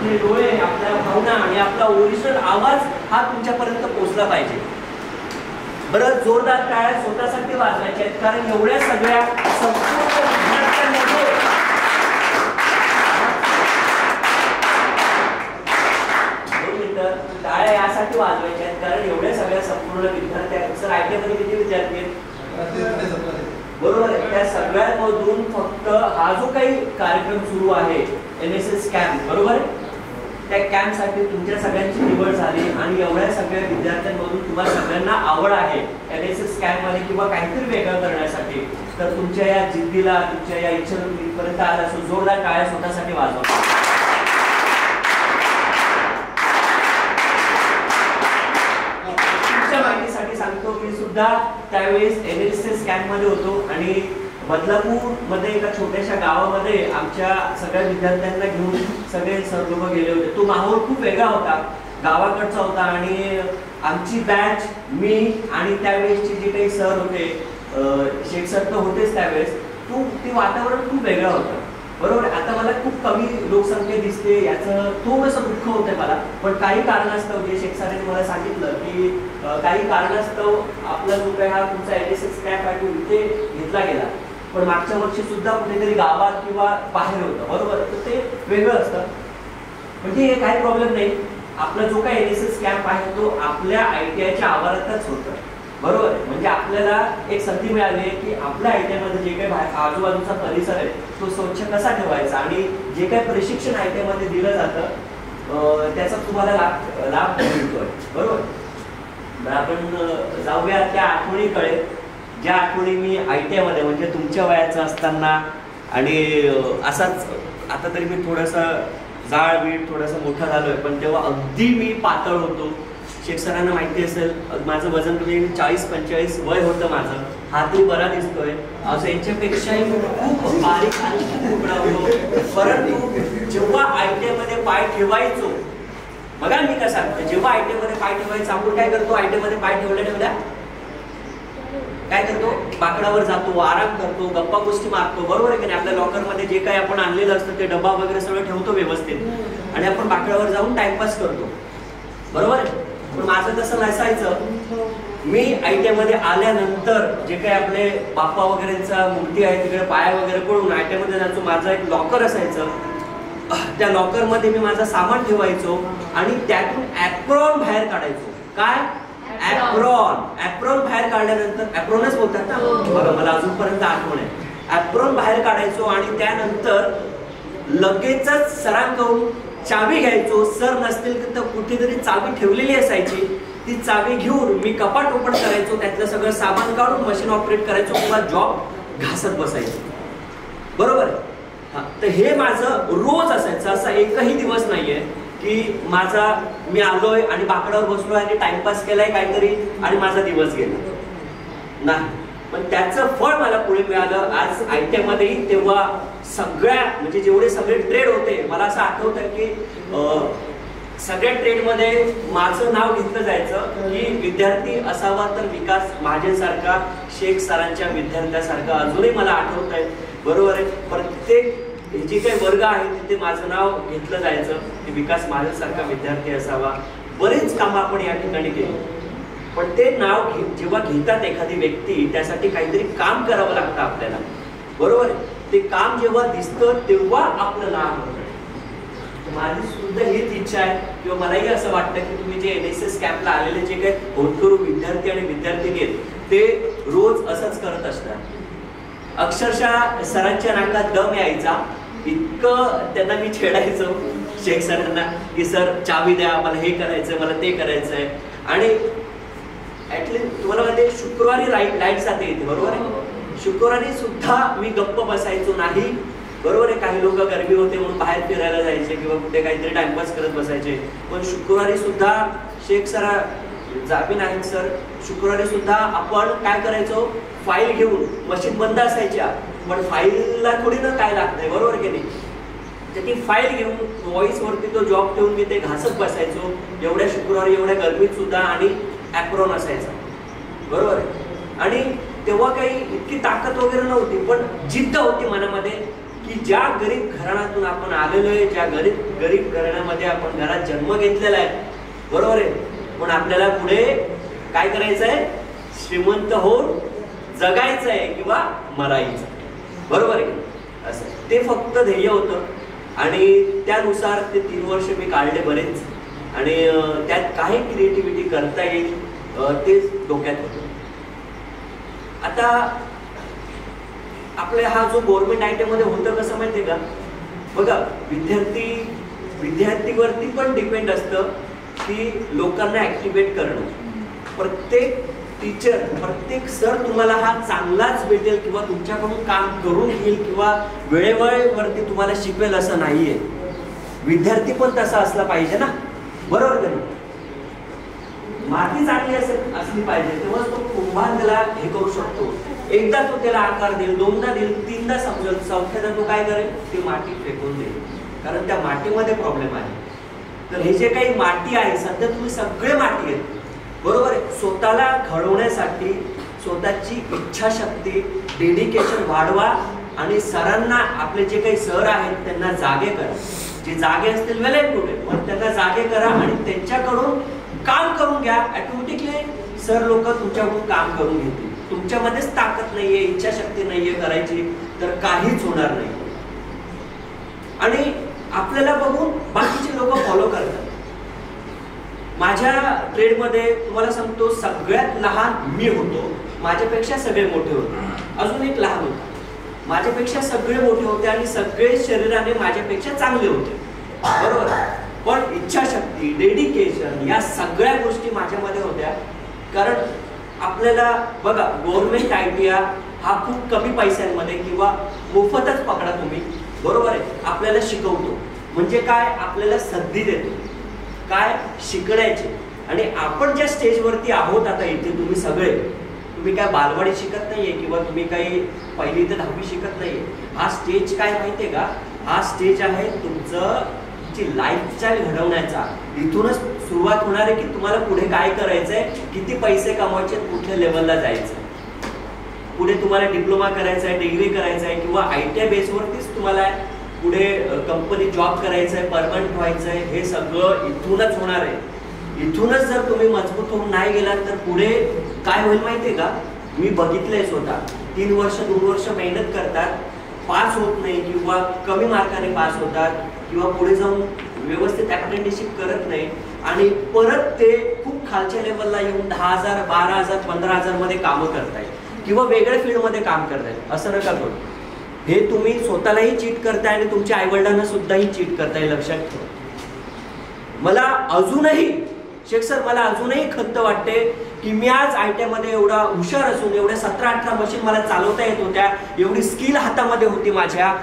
आपले डोळे, आपल्या भावना आणि आपला ओरिजिनल आवाज हा तुमच्यापर्यंत पोहोचला पाहिजे. बरं, जोरदार टाळ्या स्वतःसाठी वाजवायच्या आहेत, कारण एवढ्या सगळ्या संपूर्ण विद्यार्थ्यांमध्ये टाळ्या यासाठी वाजवायच्या आहेत, कारण एवढ्या सगळ्या संपूर्ण विद्यार्थ्यांना सर आयटी मध्ये किती विद्यार्थी आहेत? बरोबर आहे. त्या सगळ्यांमधून फक्त हा जो काही कार्यक्रम सुरू आहे NSS कॅम्प, बरोबर आहे, त्या कॅम्प साठी तुमच्या सगळ्यांची निवड झाली आणि एवढ्या सगळ्या विद्यार्थ्यांमधून तुम्हाला सगळ्यांना आवड आहे NSS कॅम्प मध्ये किंवा काहीतरी वेगळं करण्यासाठी. तर तुमच्या या जिद्दीला, तुमच्या या इच्छेला इथपर्यंत आला असो, जोरदार टाळ्या स्वतःसाठी वाजवा. माहितीसाठी सांगतो की सुद्धा त्यावेळेस NSS कॅम्प मध्ये होतो आणि बदलापूर मध्ये एका छोट्याशा गावामध्ये आमच्या सगळ्या विद्यार्थ्यांना घेऊन सगळे सर लोक गेले होते. तो माहोल खूप वेगळा होता, गावाकडचा होता आणि आमची बॅच, मी आणि त्यावेळेसचे जे काही सर होते, शेख सर तर होतेच त्यावेळेस, ते वातावरण खूप वेगळं होतं. बरोबर. आता मला खूप कमी लोकसंख्या दिसते, याचं थोडंसं दुःख होतंय मला, पण काही कारणास्तव जे शेख सरांनी मला सांगितलं की काही कारणास्तव आपला जो काही हा तुमचा NSS कॅम्प आहे तो इथे घेतला गेला, पण मागच्या वर्षी सुद्धा कुठेतरी गावात किंवा बाहेर होतं. बरोबर. तर ते वेगळं असतं, म्हणजे हे काही प्रॉब्लेम नाही. आपला जो काही NSS कॅम्प आहे तो आपल्या ITIच्या आवारातच होतं. बरोबर आहे. म्हणजे आपल्याला एक संधी मिळाली आहे की आपल्या ITI मध्ये जे काही आजूबाजूचा परिसर आहे तो स्वच्छ कसा ठेवायचा आणि जे काही प्रशिक्षण ITI मध्ये दिलं जातं त्याचा तुम्हाला लाभ मिळतोय. बरोबर. आपण जाऊया त्या आठवणीकडे, ज्या आठवणी मी ITI मध्ये म्हणजे तुमच्या वयाचं असताना आणि असाच आता तरी मी थोडंसं जाड बीड थोडंसं मोठा झालोय, पण तेव्हा अगदी मी पातळ होतो. शेख सरांना माहिती असेल, माझं वजन कमी 40-45 वय होतं माझं, हातही बरा दिसतोय, असं यांच्यापेक्षाही खूप बारीक आणि तुकडा होतो. परंतु जेव्हा ITI मध्ये पाय ठेवायचो, बघा मी कसं सांगतो, जेव्हा ITI मध्ये पाय ठेवायचं, आपण काय करतो, ITI मध्ये पाय ठेवल्या काय करतो, बाकडावर जातो, आराम करतो, गप्पा गोष्टी मारतो. बरोबर आहे की नाही? आपल्या लॉकर मध्ये जे काही आपण आणलेलं असतं ते डब्बा वगैरे सगळं ठेवतो व्यवस्थित आणि आपण बाकडावर जाऊन टाइमपास करतो. बरोबर आहे. पण माझं तसं नसायचं. मी ITI मध्ये आल्यानंतर जे काही आपले बाप्पा वगैरेंचा मूर्ती आहे तिकडे पाया वगैरे पडून ITI मध्ये जायचो. माझं एक लॉकर असायचं, त्या लॉकर मध्ये मी माझं सामान ठेवायचो आणि त्यातून ॲप्रॉन बाहेर काढायचो. काय? ॲप्रॉन बाहेर काढल्यानंतर, ॲप्रॉनच बोलतात ना, बघा मला अजूनपर्यंत आठवण आहे. ॲप्रॉन बाहेर काढायचो आणि त्यानंतर लगेचच सरांकडून चावी घ्यायचो. सर नसतील तर कुठेतरी चावी ठेवलेली असायची, ती चावी घेऊन मी कपाट ओपन करायचो, त्यातलं सगळं सामान काढून मशीन ऑपरेट करायचो किंवा जॉब घासत बसायचो. बरोबर. तर हे माझं रोज असायचं. असा एकही दिवस नाहीये की मी आलोय आणि बाकडावर बसलोय आणि टाइमपास केलाय काहीतरी आणि माझा दिवस गेला नाही. पण त्याचं फळ मला पुढे मिळालं आज ITI मध्येही. तेव्हा सगळ्या म्हणजे जेवढे सगळे ट्रेड होते, मला असं आठवतं की सगळ्या ट्रेडमध्ये माझं नाव घेतलं जायचं की विद्यार्थी असावा तर विकास महाजनसारखा, शेख सरांच्या विद्यार्थ्यासारखा. अजूनही मला आठवत आहे. बरोबर आहे. प्रत्येक जे काही वर्ग आहे तिथे माझं नाव घेतलं जायचं की विकास महाजनसारखा विद्यार्थी असावा. बरेच कामं आपण या ठिकाणी केली, पण ते नाव जेव्हा घेतात एखादी व्यक्ती, त्यासाठी काहीतरी काम करावं लागतं आपल्याला. बरोबर आहे. ते काम जेव्हा दिसतं तेव्हा आपलं नाव होतं. माझी सुद्धा हीच इच्छा आहे किंवा मलाही असं वाटतं की तुम्ही जे NSS कॅम्पला आलेले जे काही होतकरू विद्यार्थी आणि विद्यार्थिनी आहेत ते रोज असंच करत असतात. अक्षरशः सरांच्या नाकात दम यायचा, इतकं त्यांना मी छेडायचो शेख सरांना की सर चावी द्या, मला हे करायचंय, मला ते करायचंय. आणि ऍटलीस्ट तुम्हाला माहिती आहे शुक्रवारी लाईट जाते इथे. बरोबर आहे. शुक्रवारी सुद्धा मी गप्प बसायचो नाही. बरोबर आहे. काही लोक गरमी होते म्हणून बाहेर फिरायला जायचे किंवा कुठे काहीतरी टाइमपास करत बसायचे, पण शुक्रवारी सुद्धा शेख सर जाबीन आहेत सर, शुक्रवारी सुद्धा आपण काय करायचो, फाईल घेऊन, मशीन बंद असायच्या पण फाईलला थोडी ना काय लागतंय. बरोबर की नाही? तर ती फाईल घेऊन व्हॉइस वरती तो जॉब ठेवून मी ते घासत बसायचो एवढ्या शुक्रवारी, एवढ्या गरमीत सुद्धा. आणि ॲप्रॉन असायचा. बरोबर आहे. आणि तेव्हा काही इतकी ताकद वगैरे नव्हती, पण जिद्द होती मनामध्ये की ज्या गरीब घराण्यातून आपण आलेलो आहे, ज्या गरीब घराण्यामध्ये आपण घरात जन्म घेतलेला आहे, बरोबर आहे, पण आपल्याला पुढे काय करायचं आहे, श्रीमंत होऊन जगायचं आहे किंवा मरायचं, बरोबर आहे. असं ते फक्त ध्येय होतं आणि त्यानुसार ते 3 वर्ष मी काढले बरेच आणि त्यात काही क्रिएटिव्हिटी करता येईल ते डोक्यात होतं. आता आपल्या हा जो गव्हर्नमेंट आयटी मध्ये होतं कसं माहितीये का, बघा विद्यार्थीवरती पण डिपेंड असतं की लोकांना ऍक्टिव्हेट करणं. प्रत्येक टीचर, प्रत्येक सर तुम्हाला हा चांगलाच भेटेल किंवा तुमच्याकडून काम करून घेईल किंवा वेळेवरती तुम्हाला शिकवेल असं नाहीये. विद्यार्थी पण तसा असला पाहिजे ना, बरोबर का नाही. माती चांगली असली पाहिजे तेव्हाच तो कुंभार त्याला हे करू शकतो. एकदा तो त्याला आकार देईल, 2दा देईल, 3दा समजेल, 4थ्यादा तो काय करेल, ती माती फेकून देईल, कारण त्या मातीमध्ये प्रॉब्लेम आहे. तर हे जे काही माती आहे सध्या तुम्ही सगळे माती घेतली, बरोबर आहे. स्वतःला घडवण्यासाठी स्वतःची इच्छाशक्ती, डेडिकेशन वाढवा आणि सरांना, आपले जे काही सर आहेत त्यांना जागे करा. जे जागे असतील वेल अँड गुड आहे, पण त्यांना जागे करा आणि त्यांच्याकडून काम करून घ्या. ऑटोमॅटिकली सर लोक तुमच्याकडून काम करून घेतील. तुमच्यामध्येच ताकद नाहीये, इच्छाशक्ती नाहीये करायची तर काहीच होणार नाही. आणि आपल्याला बघून बाकीचे लोक फॉलो करतात. माझ्या ट्रेडमध्ये तुम्हाला सांगतो, सगळ्यात लहान मी होतो, माझ्यापेक्षा सगळे मोठे होते. अजून एक लहान होता, माझ्यापेक्षा सगळे मोठे होते आणि सगळे शरीराने माझ्यापेक्षा चांगले होते, बरोबर. पण इच्छाशक्ती, डेडिकेशन या सगळ्या गोष्टी माझ्यामध्ये होत्या. कारण आपल्याला बघा, गव्हर्नमेंट आयटीआय हा खूप कमी पैशांमध्ये किंवा मोफतच पकडा तुम्ही, बरोबर आहे, आपल्याला शिकवतो. म्हणजे काय, आपल्याला संधी देतो काय शिकण्याची. आणि आपण ज्या स्टेजवरती आहोत आता इथे तुम्ही सगळे, तुम्ही काय बालवाडी शिकत नाहीये किंवा तुम्ही काही 1ली ते 10वी शिकत नाहीये. हा स्टेज काय माहितीये का, हा स्टेज आहे तुमची लाईफस्टाईल घडवण्याचा. इथूनच सुरुवात होणार आहे की तुम्हाला पुढे काय करायचंय, किती पैसे कमवायचे, कुठल्या लेवलला जायचंय. पुढे तुम्हाला डिप्लोमा करायचा आहे, डिग्री करायचा आहे किंवा आयटीआय बेसवरतीच तुम्हाला पुढे कंपनी जॉब करायचा आहे, परमनंट व्हायचं आहे. हे सगळं इथूनच होणार आहे. इथूनच जर तुम्ही मजबूत होऊन नाही गेलात तर पुढे काय होईल माहितीये का, मी बघितलंय स्वतः. 3 वर्ष 2 वर्ष मेहनत करतात, पास होत नाही किंवा कमी मार्काने पास होतात किंवा पुढे जाऊन व्यवस्थित अप्रेंटिसशिप करत नाही आणि परत ते खूप खालच्या लेवलला येऊन 10,000, 12,000, 15,000 मध्ये कामं करतायत किंवा वेगळ्या फील्डमध्ये काम करतायत. असं नका करू. हे तुम्ही स्वतःलाही चीट करताय आणि तुमच्या आईवडिलांना सुद्धाही चीट करताय, लक्षात ठेवा. मला अजूनही शेख सर, मला अजूनही खंत वाटते की मी आज आयटीआय मध्ये एवढा हुशार असून, एवढ्या 17-18 मशीन मला चालवता येत होत्या, एवढी स्किल हातामध्ये होती माझ्या,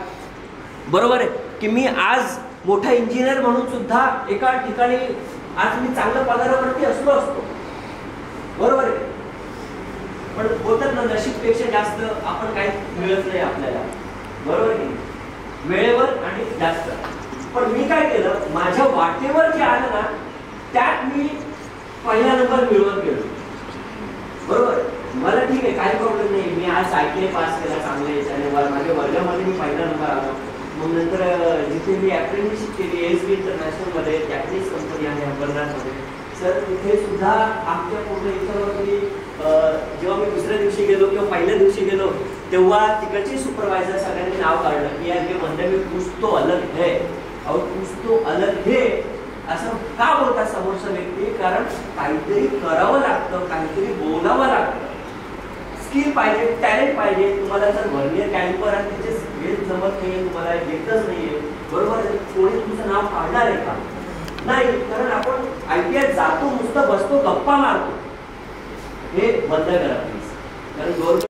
बरोबर आहे, की मी आज मोठा इंजिनियर म्हणून सुद्धा एका ठिकाणी आज मी चांगल्या पगारावरती असलो असतो, बरोबर आहे. पण होतात ना, नशीबपेक्षा जास्त आपण काही मिळत नाही आपल्याला, बरोबर आहे, वेळेवर आणि जास्त. पण मी काय केलं, माझ्या वाटेवर जे आलं ना त्यात मी पहिला नंबर मिळवत गेलो, बरोबर. मला ठीक आहे, काही प्रॉब्लेम नाही. मी आज आयटीआय पास केला चांगल्या याच्याने, माझ्या वर्गामध्ये मी पहिला नंबर आलो. मग नंतर जिथे मी अप्रेंटिसशिप केली एसबी इंटरनॅशनल मध्ये, जॅपनीज कंपनी आहे अंबरनाथमध्ये, सर तिथे सुद्धा आमच्या पूर्ण याच्यावरती जेव्हा मी दुसऱ्या दिवशी गेलो किंवा पहिल्या दिवशी गेलो तेव्हा तिकडचे सुपरवायझर सगळ्यांनी नाव काढलं की यार हे बंदे में कुछ तो अलग है और कुछ तो अलग है. असं का बोलतात समोरचा व्यक्ती, कारण काहीतरी करावं लागतं, काहीतरी बोलावं लागतं, स्किल पाहिजे, टॅलेंट पाहिजे. तुम्हाला जर व्हर्नियर कॅलिपर आणि त्याचे हे जमत नाहीये, तुम्हाला येतच नाहीये, बरोबर, कोणी तुमचं नाव काढणार आहे का, नाही. कारण आपण आयटीआय जातो, नुसतं बसतो, गप्पा मारतो. हे बंद करा प्लीज. कारण